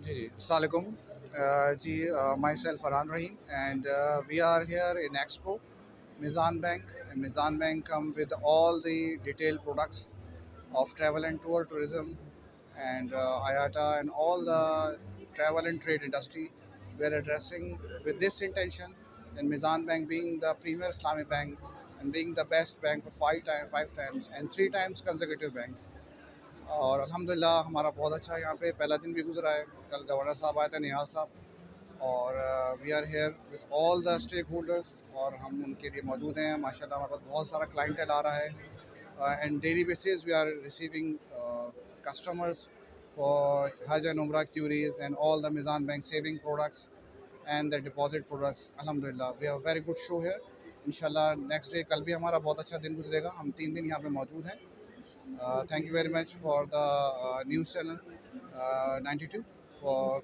जी, अस्सलाम वालेकुम। Myself Farhan Rahim, and we are here in Expo, Mizan Bank. And Mizan Bank come with all the detailed products of travel and tour tourism and IATA and all the travel and trade industry. We are addressing with this intention, and Mizan Bank being the premier Islamic bank and being the best bank for five times and three times consecutive banks. और अल्हम्दुलिल्लाह हमारा बहुत अच्छा यहाँ पे पहला दिन भी गुजरा है। कल गवर्नर साहब आए थे, निहाल साहब, और we are here with all the stakeholders और हम उनके लिए मौजूद हैं। माशाल्लाह हमारे पास बहुत सारा क्लाइंटेल आ रहा है and daily basis we are receiving customers for हज एंड उम्रा queries and all the Meezan bank saving products and the deposit products. अल्हम्दुलिल्लाह we have very good show है। इंशाल्लाह नेक्स्ट डे कल भी हमारा बहुत अच्छा दिन गुजरेगा। हम 3 दिन यहाँ पे मौजूद हैं। Thank you very much for the news channel 92 for